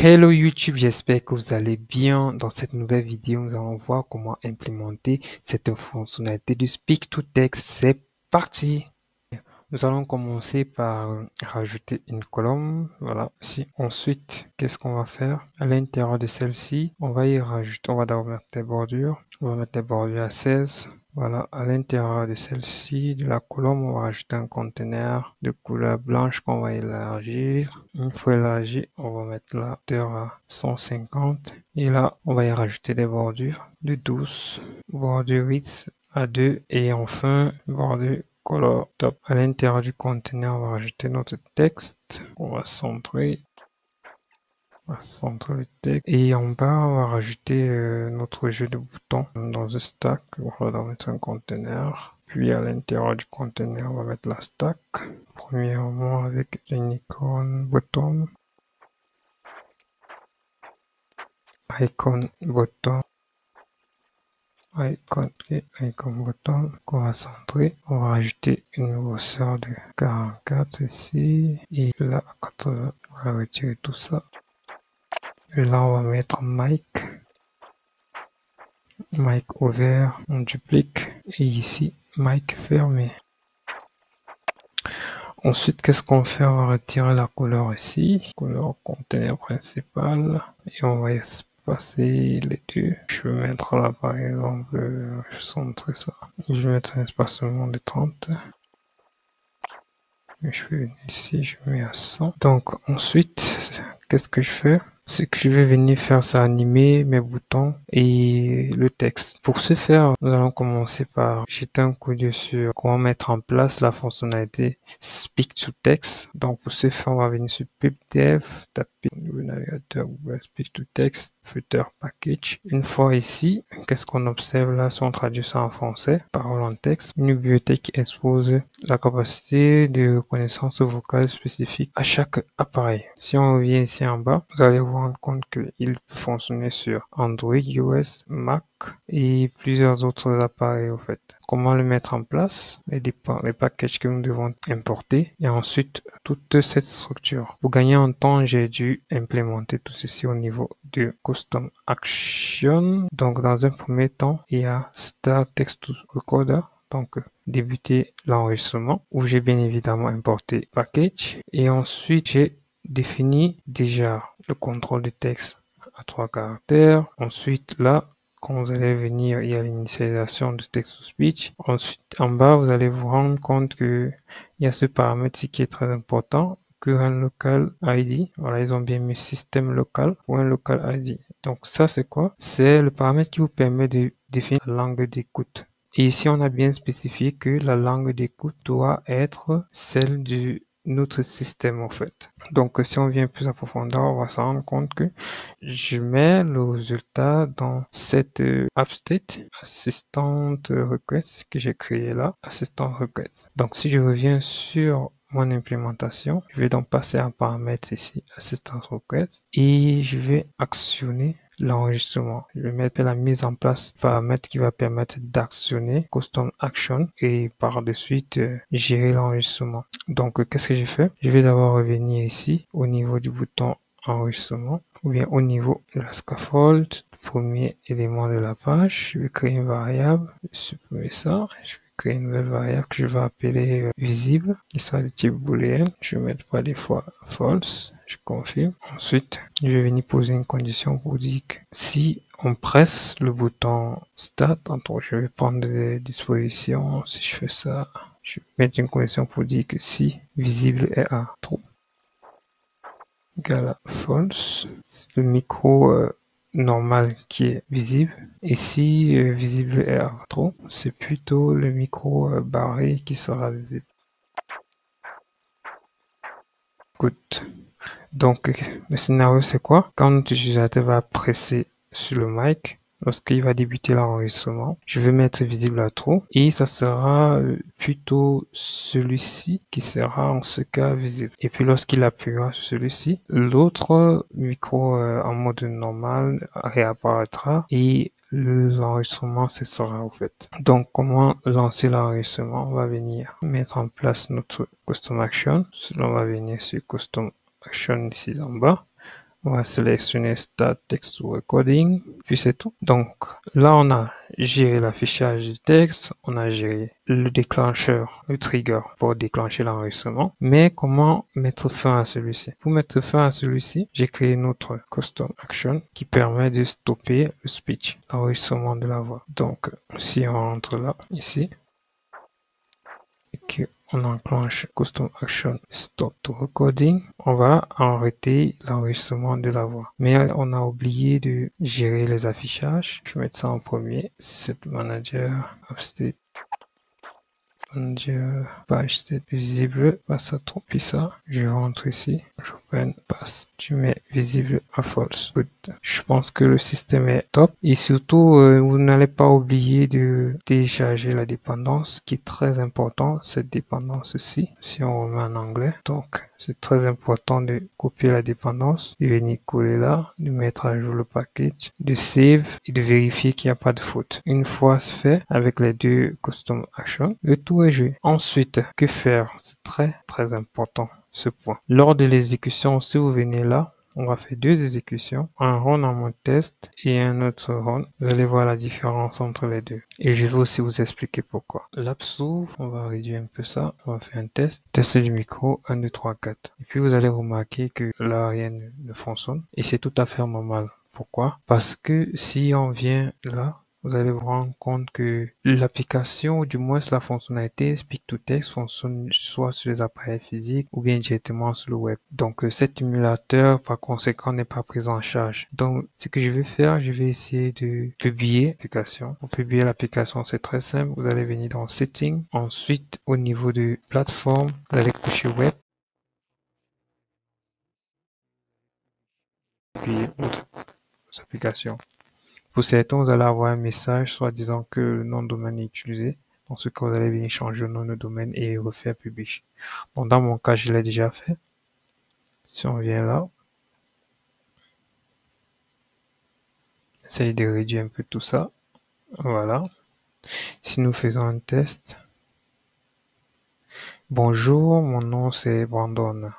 Hello YouTube, j'espère que vous allez bien. Dans cette nouvelle vidéo, nous allons voir comment implémenter cette fonctionnalité de Speak to Text. C'est parti! Nous allons commencer par rajouter une colonne, voilà, ici. Ensuite, qu'est-ce qu'on va faire? À l'intérieur de celle-ci, on va y rajouter, on va d'abord mettre des bordures. On va mettre des bordures à 16. Voilà, à l'intérieur de celle-ci, de la colonne, on va rajouter un conteneur de couleur blanche qu'on va élargir. Une fois élargi, on va mettre la hauteur à 150. Et là, on va y rajouter des bordures de 12, bordure width à 2 et enfin, bordure color top. À l'intérieur du conteneur, on va rajouter notre texte. On va centrer. Le texte. Et en bas, on va rajouter notre jeu de boutons dans un stack. On va mettre un conteneur. Puis à l'intérieur du conteneur, on va mettre la stack. Premièrement avec une icône button. Icon button. Icon button qu'on va centrer. On va rajouter une grosseur de 44 ici. Et là, 80. On va retirer tout ça. Et là, on va mettre mic ouvert, on duplique. Et ici, mic fermé. Ensuite, qu'est-ce qu'on fait? On va retirer la couleur ici. Couleur conteneur principal. Et on va espacer les deux. Je vais mettre là, par exemple, je centre ça. Je vais mettre un espacement de 30. Je vais venir ici, je mets à 100. Donc, ensuite, qu'est-ce que je fais? C'est que je vais venir faire ça animer mes boutons et le texte. Pour ce faire, nous allons commencer par jeter un coup d'œil sur comment mettre en place la fonctionnalité Speak to Text. Donc pour ce faire, on va venir sur pipdev, taper au niveau navigateur Google Speak to Text, Flutter Package. Une fois ici, qu'est-ce qu'on observe là si on traduit ça en français? Parole en texte. Une bibliothèque qui expose la capacité de reconnaissance vocale spécifique à chaque appareil. Si on revient ici en bas, vous allez vous rendre compte qu'il peut fonctionner sur Android, iOS, Mac et plusieurs autres appareils au fait. Comment le mettre en place? Les packages que nous devons importer et ensuite toute cette structure. Pour gagner en temps, j'ai dû implémenter tout ceci au niveau de Custom Action. Donc dans un premier temps, il y a Start Text to Recorder. Donc débuter l'enregistrement où j'ai bien évidemment importé package et ensuite j'ai défini déjà le contrôle de texte à 3 caractères. Ensuite là, quand vous allez venir, il y a l'initialisation de text to speech. Ensuite en bas, vous allez vous rendre compte que il y a ce paramètre qui est très important, current local ID. Voilà, ils ont bien mis système local ou un local ID. Donc ça c'est quoi? C'est le paramètre qui vous permet de définir la langue d'écoute. Et ici, on a bien spécifié que la langue d'écoute doit être celle de notre système, en fait. Donc, si on vient plus en profondeur, on va se rendre compte que je mets le résultat dans cette AppState, assistant request que j'ai créé là, assistant request. Donc, si je reviens sur mon implémentation, je vais donc passer un paramètre ici, assistant request, et je vais actionner l'enregistrement. Je vais mettre la mise en place paramètre qui va permettre d'actionner Custom Action et par de suite gérer l'enregistrement. Donc, qu'est-ce que j'ai fait? Je vais d'abord revenir ici au niveau du bouton enregistrement ou bien au niveau de la scaffold, premier élément de la page. Je vais créer une variable, supprimer ça. Je vais créer une nouvelle variable que je vais appeler visible, qui sera de type booléen. Je vais mettre par défaut false. Je confirme. Ensuite, je vais venir poser une condition pour dire que si on presse le bouton Start, je vais prendre des dispositions. Si je fais ça, je vais mettre une condition pour dire que si visible est à true, égale à false, c'est le micro normal qui est visible. Et si visible est à true, c'est plutôt le micro barré qui sera visible. Good. Donc, le scénario, c'est quoi? Quand notre utilisateur va presser sur le mic, lorsqu'il va débuter l'enregistrement, je vais mettre visible à true et ça sera plutôt celui-ci qui sera en ce cas visible. Et puis, lorsqu'il appuiera sur celui-ci, l'autre micro en mode normal réapparaîtra et l'enregistrement cessera au fait. Donc, comment lancer l'enregistrement? On va venir mettre en place notre Custom Action. On va venir sur Custom Action ici en bas. On va sélectionner Start Text to Recording, puis c'est tout. Donc là, on a géré l'affichage du texte, on a géré le déclencheur, le trigger pour déclencher l'enregistrement. Mais comment mettre fin à celui-ci? Pour mettre fin à celui-ci, j'ai créé une autre custom action qui permet de stopper le speech, l'enregistrement de la voix. Donc si on rentre là, ici, et qu'on enclenche Custom Action Stop to Recording, on va arrêter l'enregistrement de la voix. Mais on a oublié de gérer les affichages. Je vais mettre ça en premier. Set Manager, Upstate, Manager, Page State visible, pas ça trop, puis ça. Je rentre ici, j'open, passe. Tu mets visible à false. Good. Je pense que le système est top. Et surtout, vous n'allez pas oublier de télécharger la dépendance qui est très important, cette dépendance-ci, si on remet en anglais. Donc, c'est très important de copier la dépendance, de venir coller là, de mettre à jour le package, de save et de vérifier qu'il n'y a pas de faute. Une fois c'est fait, avec les deux custom actions, le tout est joué. Ensuite, que faire? C'est très important ce point. Lors de l'exécution, si vous venez là, on va faire deux exécutions, un run en mode test et un autre run. Vous allez voir la différence entre les deux. Et je vais aussi vous expliquer pourquoi. L'app s'ouvre, on va réduire un peu ça, on va faire un test. Test du micro, 1, 2, 3, 4. Et puis vous allez remarquer que là, rien ne fonctionne. Et c'est tout à fait normal. Pourquoi? Parce que si on vient là, vous allez vous rendre compte que l'application, ou du moins la fonctionnalité Speak to Text fonctionne soit sur les appareils physiques ou bien directement sur le web. Donc cet émulateur par conséquent n'est pas pris en charge. Donc ce que je vais faire, je vais essayer de publier l'application. Pour publier l'application, c'est très simple. Vous allez venir dans Settings. Ensuite, au niveau de plateforme, vous allez cocher Web. Puis autre application. Pour certains, vous allez avoir un message soit disant que le nom de domaine est utilisé. Dans ce cas, vous allez venir changer le nom de domaine et refaire publish. Bon, dans mon cas, je l'ai déjà fait. Si on vient là, essaye de réduire un peu tout ça. Voilà. Si nous faisons un test. Bonjour, mon nom c'est Brandon.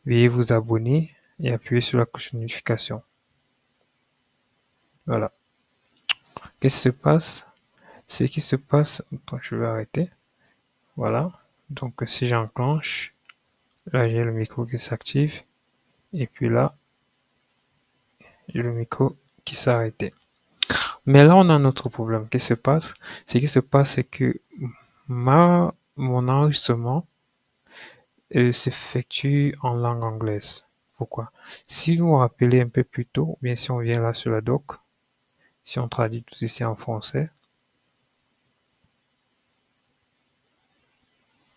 Veuillez vous abonner et appuyer sur la cloche de notification. Voilà. Qu'est-ce qui se passe? Ce qui se passe, attends, je vais arrêter. Voilà. Donc, si j'enclenche, là, j'ai le micro qui s'active. Et puis là, j'ai le micro qui s'est arrêté. Mais là, on a un autre problème. Qu'est-ce qui se passe? Ce qui se passe, c'est que mon enregistrement s'effectue en langue anglaise. Pourquoi? Si vous vous rappelez un peu plus tôt, ou bien si on vient là sur la doc, si on traduit tout ici en français,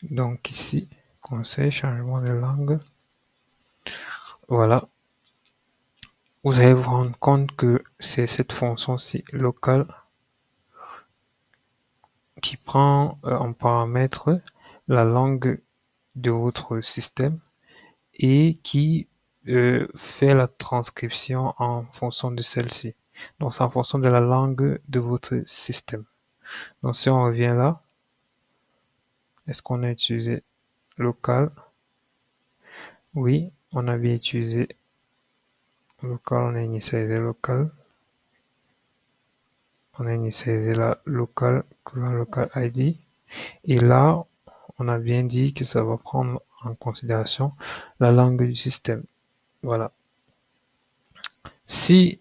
donc ici, conseil, changement de langue, voilà, vous allez vous rendre compte que c'est cette fonction-ci locale qui prend en paramètre la langue de votre système et qui fait la transcription en fonction de celle-ci. Donc c'est en fonction de la langue de votre système. Donc si on revient là, est-ce qu'on a utilisé local? Oui, on a bien utilisé local, on a initialisé local. On a initialisé la local ID. Et là, on a bien dit que ça va prendre en considération la langue du système. Voilà. Si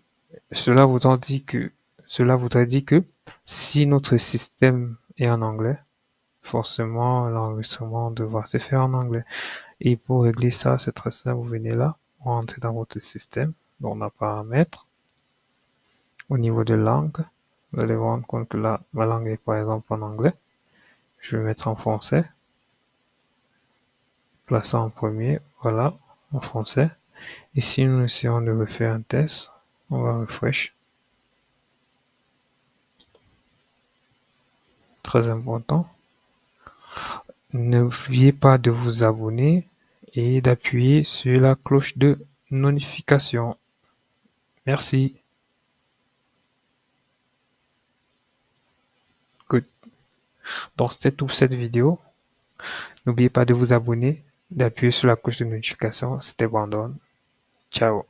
cela voudrait dire que si notre système est en anglais, forcément l'enregistrement devra se faire en anglais. Et pour régler ça, c'est très simple, vous venez là, vous rentrez dans votre système, dans la paramètres, au niveau de langue, vous allez vous rendre compte que là, ma langue est par exemple en anglais. Je vais mettre en français, placer en premier, voilà, en français. Et si nous essayons de refaire un test, on va refresh. Très important. N'oubliez pas de vous abonner et d'appuyer sur la cloche de notification. Merci. Good. Donc c'était tout pour cette vidéo. N'oubliez pas de vous abonner, d'appuyer sur la cloche de notification. C'était Brandon. Ciao.